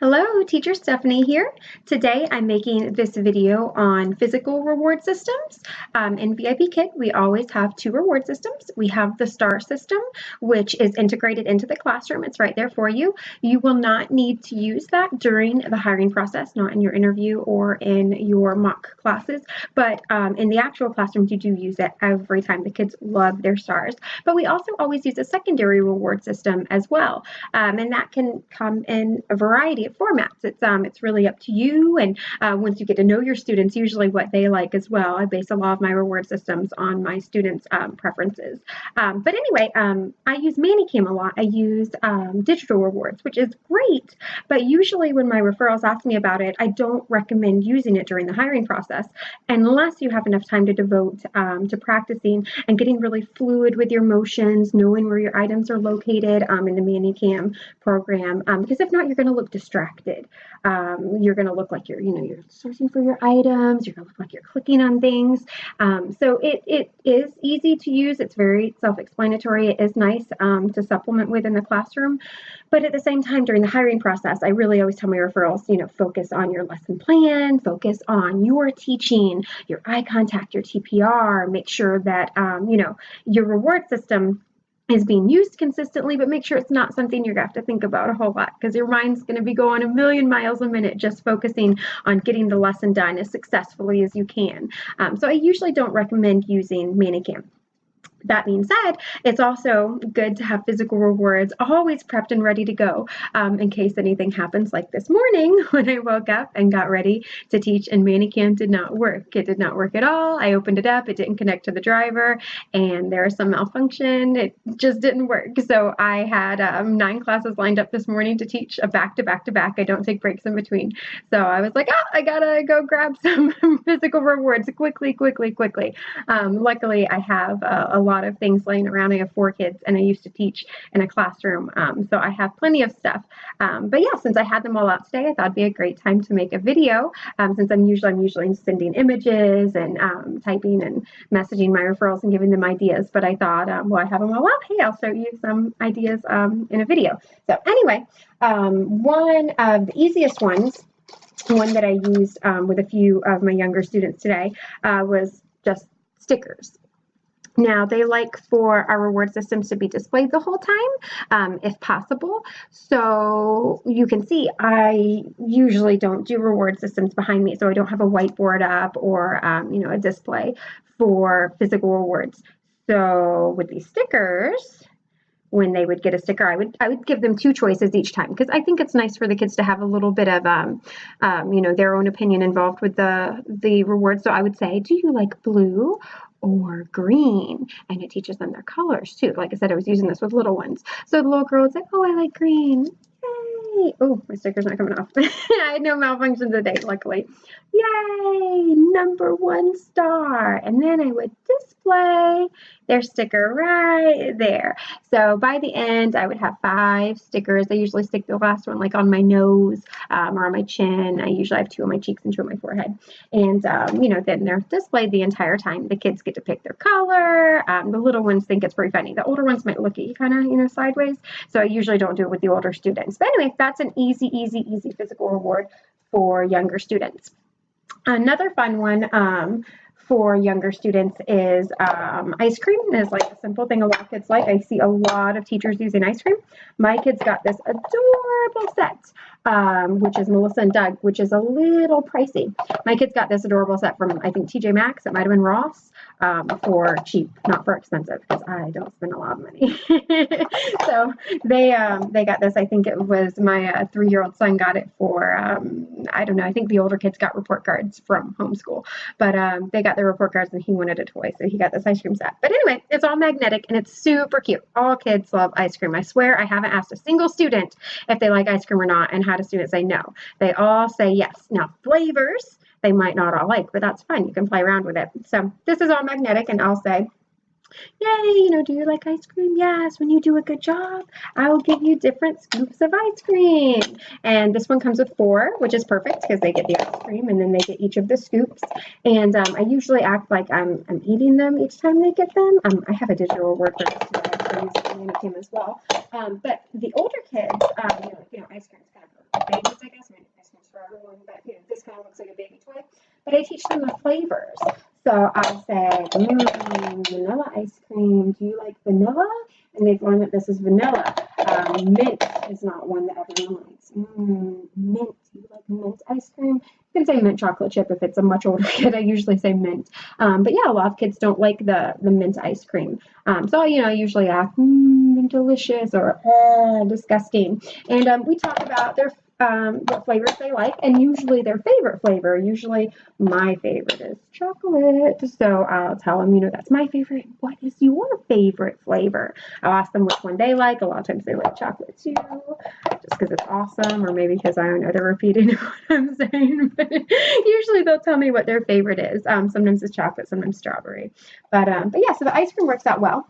Hello, Teacher Stephanie here. Today I'm making this video on physical reward systems. In VIPKID, we always have two reward systems. We have the STAR system, which is integrated into the classroom. It's right there for you. You will not need to use that during the hiring process, not in your interview or in your mock classes, but in the actual classrooms, you do use it every time. The kids love their stars. But we also always use a secondary reward system as well, and that can come in a variety of formats. It's really up to you, and once you get to know your students, usually what they like as well. I base a lot of my reward systems on my students' preferences. But anyway, I use ManyCam a lot. I use digital rewards, which is great, but usually when my referrals ask me about it, I don't recommend using it during the hiring process unless you have enough time to devote to practicing and getting really fluid with your motions, knowing where your items are located in the ManyCam program, because if not, you're going to look distracted. You're going to look like you're searching for your items. You're going to look like you're clicking on things. So it is easy to use. It's very self-explanatory. It is nice to supplement with in the classroom. But at the same time, during the hiring process, I really always tell my referrals, focus on your lesson plan, focus on your teaching, your eye contact, your TPR, make sure that, your reward system is being used consistently, but make sure it's not something you're going to have to think about a whole lot, because your mind's going to be going a million miles a minute just focusing on getting the lesson done as successfully as you can. So I usually don't recommend using ManyCam. That being said, it's also good to have physical rewards always prepped and ready to go in case anything happens, like this morning when I woke up and got ready to teach and ManyCam did not work. It did not work at all. I opened it up, it didn't connect to the driver, and there was some malfunction. It just didn't work. So I had 9 classes lined up this morning to teach a back-to-back-to-back. I don't take breaks in between. So I was like, I gotta go grab some physical rewards quickly. Luckily, I have a lot of things laying around. I have 4 kids and I used to teach in a classroom, so I have plenty of stuff. But yeah, since I had them all out today, I thought it'd be a great time to make a video, since I'm usually sending images and typing and messaging my referrals and giving them ideas. But I thought, well, I have them all out. Hey, I'll show you some ideas in a video. So anyway, one of the easiest ones, one that I used with a few of my younger students today, was just stickers. Now, they like for our reward systems to be displayed the whole time, if possible. So you can see I usually don't do reward systems behind me, so I don't have a whiteboard up or, a display for physical rewards. So with these stickers, when they would get a sticker, I would give them 2 choices each time, because I think it's nice for the kids to have a little bit of, their own opinion involved with the reward. So I would say, do you like blue or green? And it teaches them their colors too. Like I said, I was using this with little ones. So the little girl would say, oh, I like green. Yay. Oh, my sticker's not coming off. I had no malfunctions today, luckily. Yay, #1 star. And then I would display their sticker right there. So by the end, I would have 5 stickers. I usually stick the last one like on my nose or on my chin. I usually have 2 on my cheeks and 2 on my forehead. And, then they're displayed the entire time. The kids get to pick their color. The little ones think it's pretty funny. The older ones might look at you kind of, sideways. So I usually don't do it with the older students. But anyway, that's an easy physical reward for younger students. Another fun one for younger students is ice cream. It's like a simple thing a lot of kids like. I see a lot of teachers using ice cream. My kids got this adorable set, which is Melissa and Doug, which is a little pricey. My kids got this adorable set from, I think, TJ Maxx. It might have been Ross, for cheap, not for expensive, because I don't spend a lot of money. So they got this. I think it was my 3-year-old son got it for, I don't know, I think the older kids got report cards from homeschool, but they got their report cards and he wanted a toy, so he got this ice cream set. But anyway, it's all magnetic and it's super cute. All kids love ice cream. I swear I haven't asked a single student if they like ice cream or not and had a student say no. They all say yes. Now, flavors, they might not all like, but that's fun. You can play around with it. So this is all magnetic, and I'll say, yay, do you like ice cream? Yes. When you do a good job, I will give you different scoops of ice cream. And this one comes with 4, which is perfect because they get the ice cream and then they get each of the scoops. And I usually act like I'm eating them each time they get them. I have a digital reward for this too. I use ManyCam as well. But the older kids, ice cream is kind of for babies, I guess. but I teach them the flavors. So I'll say, vanilla ice cream. Do you like vanilla? And they've learned that this is vanilla. Mint is not one that everyone likes. Mint. Do you like mint ice cream? You can say mint chocolate chip if it's a much older kid. I usually say mint. But yeah, a lot of kids don't like the mint ice cream. So, I usually ask, delicious or disgusting. And we talk about their what flavors they like, and usually their favorite flavor. Usually my favorite is chocolate, so I'll tell them, that's my favorite. What is your favorite flavor? I'll ask them which one they like. A lot of times they like chocolate too, just because it's awesome, or maybe because I don't know they're repeating what I'm saying, but usually they'll tell me what their favorite is. Sometimes it's chocolate, sometimes strawberry, but yeah, so the ice cream works out well.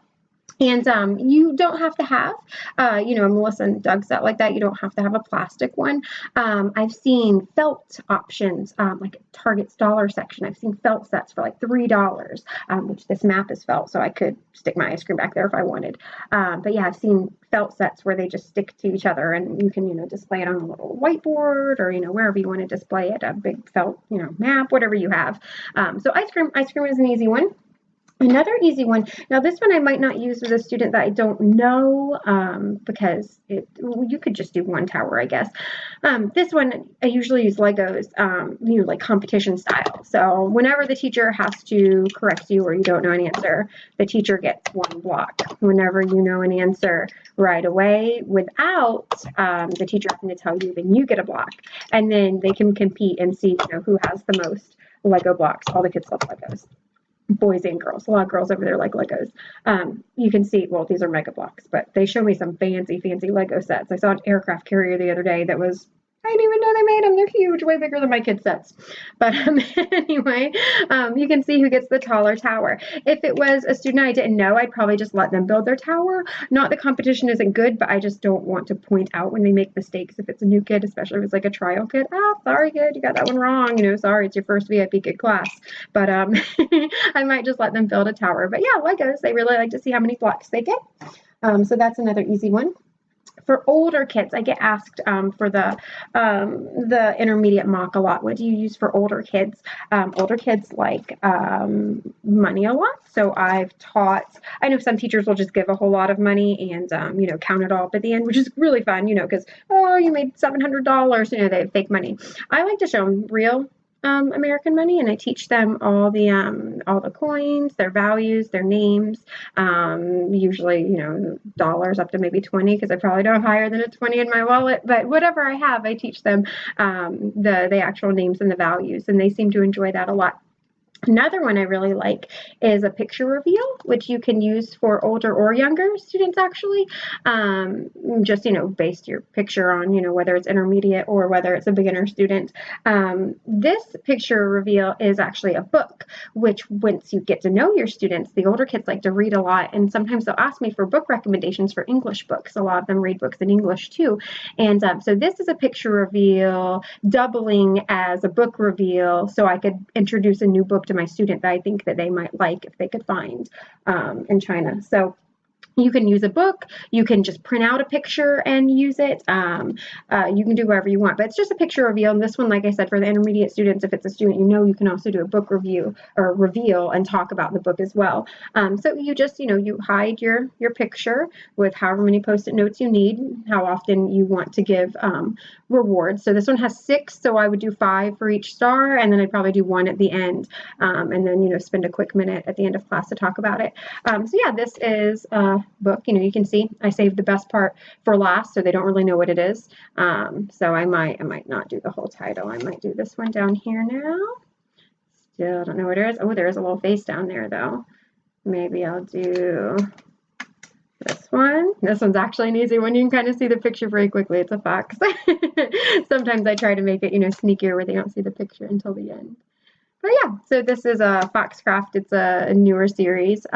And you don't have to have, Melissa and Doug set like that. You don't have to have a plastic one. I've seen felt options, like Target's dollar section. I've seen felt sets for like $3, which this map is felt, so I could stick my ice cream back there if I wanted. But yeah, I've seen felt sets where they just stick to each other, and you can, display it on a little whiteboard or, wherever you want to display it, a big felt, map, whatever you have. So ice cream is an easy one. Another easy one. Now, this one I might not use with a student that I don't know, because you could just do one tower, I guess. This one, I usually use Legos, like competition style. So whenever the teacher has to correct you or you don't know an answer, the teacher gets one block. Whenever you know an answer right away without the teacher having to tell you, then you get a block. And then they can compete and see, who has the most Lego blocks. All the kids love Legos. Boys and girls. A lot of girls over there like Legos. You can see, well, these are Mega Blocks, but they show me some fancy Lego sets. I saw an aircraft carrier the other day that was, I didn't even know they made them. They're huge, way bigger than my kids' sets. But anyway, you can see who gets the taller tower. If it was a student I didn't know, I'd probably just let them build their tower. Not the competition isn't good, but I just don't want to point out when they make mistakes. If it's a new kid, especially if it's like a trial kid, sorry kid, you got that one wrong. Sorry, it's your first VIP kid class. But I might just let them build a tower. But yeah, Legos, they really like to see how many blocks they get. So that's another easy one. For older kids, I get asked for the intermediate mock a lot. What do you use for older kids? Older kids like money a lot. So I've taught, I know some teachers will just give a whole lot of money and, count it all up at the end, which is really fun, because, you made $700, they have fake money. I like to show them real American money, and I teach them all the coins, their values, their names, usually, dollars up to maybe 20, because I probably don't have higher than a 20 in my wallet, but whatever I have, I teach them the actual names and the values, and they seem to enjoy that a lot. Another one I really like is a picture reveal, which you can use for older or younger students, actually. Just, based your picture on, whether it's intermediate or whether it's a beginner student. This picture reveal is actually a book, which once you get to know your students, the older kids like to read a lot, and sometimes they'll ask me for book recommendations for English books. A lot of them read books in English too. And so this is a picture reveal doubling as a book reveal, so I could introduce a new book to my student that I think that they might like if they could find in China. So you can use a book, you can just print out a picture and use it. You can do whatever you want, but it's just a picture reveal. And this one, like I said, for the intermediate students, if it's a student you can also do a book review or reveal and talk about the book as well. So you just, you hide your picture with however many Post-it notes you need, how often you want to give rewards. So this one has 6, so I would do 5 for each star, and then I'd probably do 1 at the end, and then, spend a quick minute at the end of class to talk about it. So yeah, this is book. You can see I saved the best part for last, so they don't really know what it is. So I might not do the whole title. I might do this one down here now. Still don't know what it is. Oh, there is a little face down there though. Maybe I'll do this one. This one's actually an easy one. You can kind of see the picture very quickly. It's a fox. Sometimes I try to make it, sneakier where they don't see the picture until the end. But yeah, so this is a Foxcraft. It's a newer series.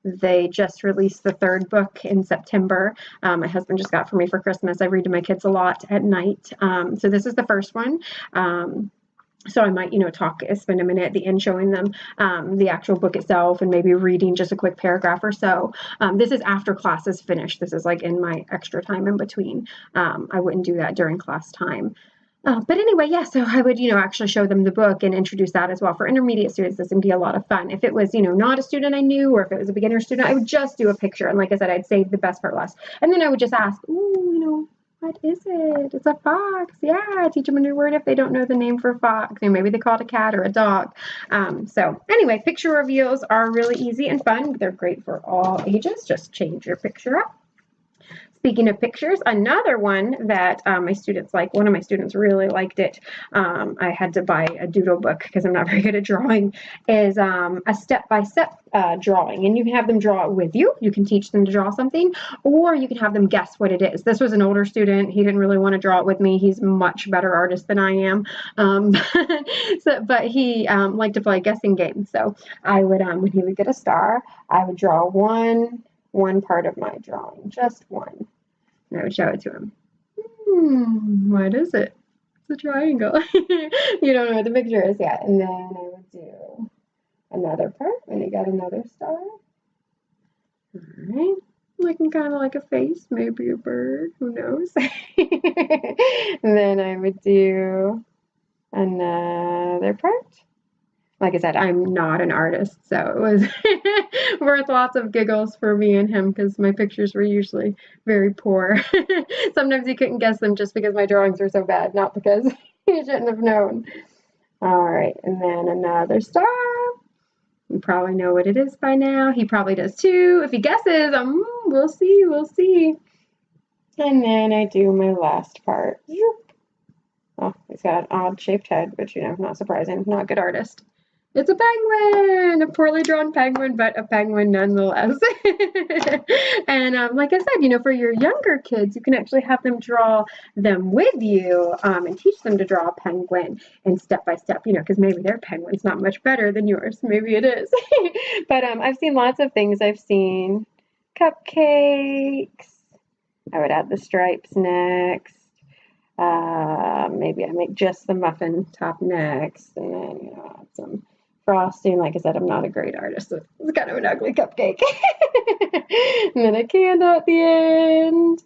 They just released the 3rd book in September. My husband just got for me for Christmas. I read to my kids a lot at night. So this is the first one. So I might, spend a minute at the end showing them the actual book itself and maybe reading just a quick paragraph or so. This is after class is finished. This is like in my extra time in between. I wouldn't do that during class time. But anyway, yeah, so I would, actually show them the book and introduce that as well. For intermediate students, this would be a lot of fun. If it was, not a student I knew, or if it was a beginner student, I would just do a picture. And like I said, I'd save the best part last. And then I would just ask, ooh, what is it? It's a fox. Yeah, teach them a new word if they don't know the name for fox. Maybe they call it a cat or a dog. So anyway, picture reveals are really easy and fun. They're great for all ages. Just change your picture up. Speaking of pictures, another one that my students like, one of my students really liked it. I had to buy a doodle book because I'm not very good at drawing, is a step-by-step drawing. And you can have them draw it with you. You can teach them to draw something, or you can have them guess what it is. This was an older student. He didn't really want to draw it with me. He's a much better artist than I am. But he liked to play a guessing game. So I would, when he would get a star, I would draw one part of my drawing, just one. And I would show it to him. What is it? It's a triangle. You don't know what the picture is yet. And then I would do another part when he got another star. All right. Looking kind of like a face, maybe a bird, who knows? And then I would do another part. Like I said, I'm not an artist, so it was worth lots of giggles for me and him because my pictures were usually very poor. Sometimes he couldn't guess them just because my drawings were so bad, not because he shouldn't have known. All right, and then another star. You probably know what it is by now. He probably does too. If he guesses, we'll see. And then I do my last part. Oh, he's got an odd-shaped head, which, not surprising. Not a good artist. It's a penguin, a poorly drawn penguin, but a penguin nonetheless. And like I said, for your younger kids, you can actually have them draw them with you and teach them to draw a penguin and step by step, because maybe their penguin's not much better than yours. Maybe it is. But I've seen lots of things. I've seen cupcakes. I would add the stripes next. Maybe I make just the muffin top next, and then add some frosting. Like I said, I'm not a great artist, so it's kind of an ugly cupcake. And then a candle at the end.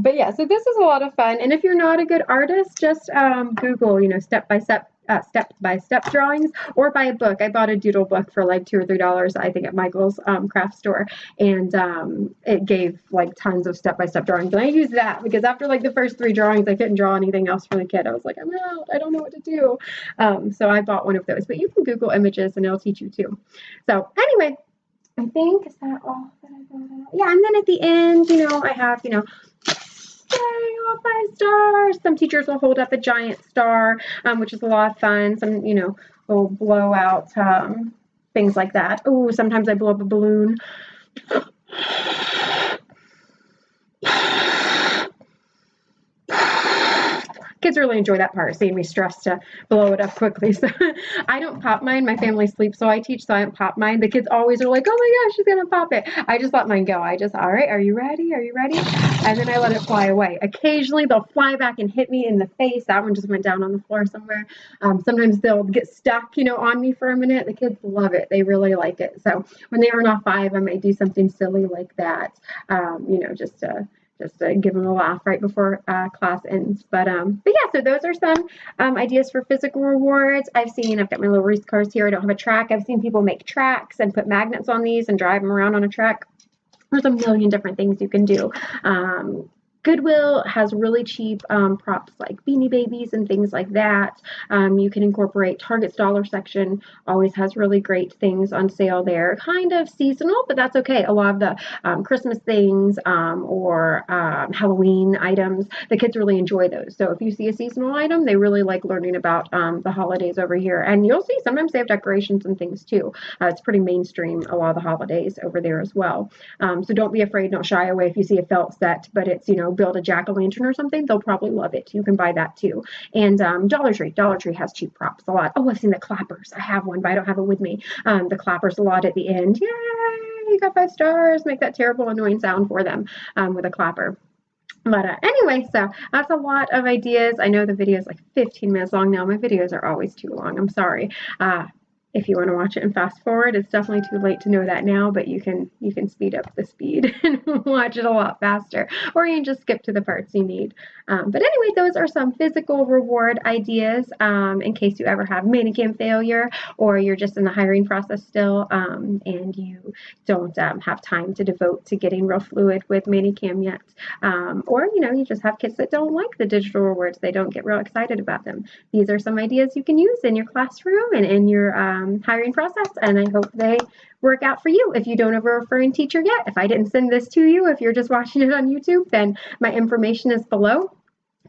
But yeah, so this is a lot of fun. And if you're not a good artist, just Google, step-by-step drawings, or buy a book. I bought a doodle book for like $2 or $3, I think, at Michael's craft store, and it gave like tons of step-by-step drawings. And I used that because after like the first 3 drawings, I couldn't draw anything else for the kid. I was like, I'm out. I don't know what to do. So I bought one of those. But you can Google images, and it'll teach you too. So anyway, I think, is that all that I got out? Yeah, and then at the end, I have, yay, all 5 stars. Some teachers will hold up a giant star, which is a lot of fun. Some, will blow out things like that. Oh, sometimes I blow up a balloon. Kids really enjoy that part, seeing me stressed to blow it up quickly. So I don't pop mine. My family sleeps, so I teach, so I don't pop mine. The kids always are like, oh my gosh, she's going to pop it. I just let mine go. All right, are you ready? Are you ready? And then I let it fly away. Occasionally, they'll fly back and hit me in the face. That one just went down on the floor somewhere. Sometimes they'll get stuck, on me for a minute. The kids love it. They really like it. So when they earn off 5, I might do something silly like that, just to give them a laugh right before class ends. But yeah, so those are some ideas for physical rewards. I've got my little race cars here. I don't have a track. I've seen people make tracks and put magnets on these and drive them around on a track. There's a million different things you can do. Goodwill has really cheap props like Beanie Babies and things like that. You can incorporate Target's dollar section, always has really great things on sale there. Kind of seasonal, but that's okay. A lot of the Christmas things or Halloween items, the kids really enjoy those. So if you see a seasonal item, they really like learning about the holidays over here. And you'll see sometimes they have decorations and things too. It's pretty mainstream, a lot of the holidays over there as well. So don't be afraid, don't shy away if you see a felt set, but it's, build a jack-o'-lantern or something, they'll probably love it. You can buy that too. And Dollar Tree has cheap props a lot. Oh, I've seen the clappers. I have one, but I don't have it with me. The clappers a lot at the end. Yay, you got 5 stars. Make that terrible, annoying sound for them with a clapper. But anyway, so that's a lot of ideas. I know the video is like 15 minutes long now. My videos are always too long. I'm sorry. If you want to watch it and fast forward, it's definitely too late to know that now, but you can speed up the speed and watch it a lot faster, or you can just skip to the parts you need. But anyway, those are some physical reward ideas in case you ever have manicam failure, or you're just in the hiring process still and you don't have time to devote to getting real fluid with manicam yet. Or you just have kids that don't like the digital rewards. They don't get real excited about them. These are some ideas you can use in your classroom and in your hiring process, and I hope they work out for you. If you don't have a referring teacher yet, if I didn't send this to you, if you're just watching it on YouTube, then my information is below.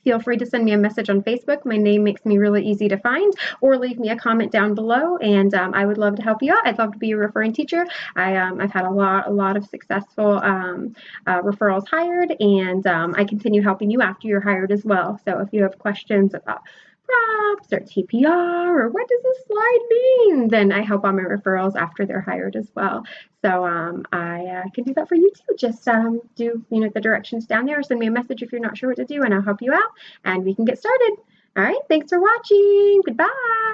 Feel free to send me a message on Facebook. My name makes me really easy to find, or leave me a comment down below, and I would love to help you out. I'd love to be your referring teacher. I've had a lot of successful referrals hired, and I continue helping you after you're hired as well. So if you have questions about props or TPR or what does this slide mean, then I help on my referrals after they're hired as well. So I can do that for you too. Just do the directions down there, or send me a message if you're not sure what to do, and I'll help you out and we can get started. All right, thanks for watching. Goodbye.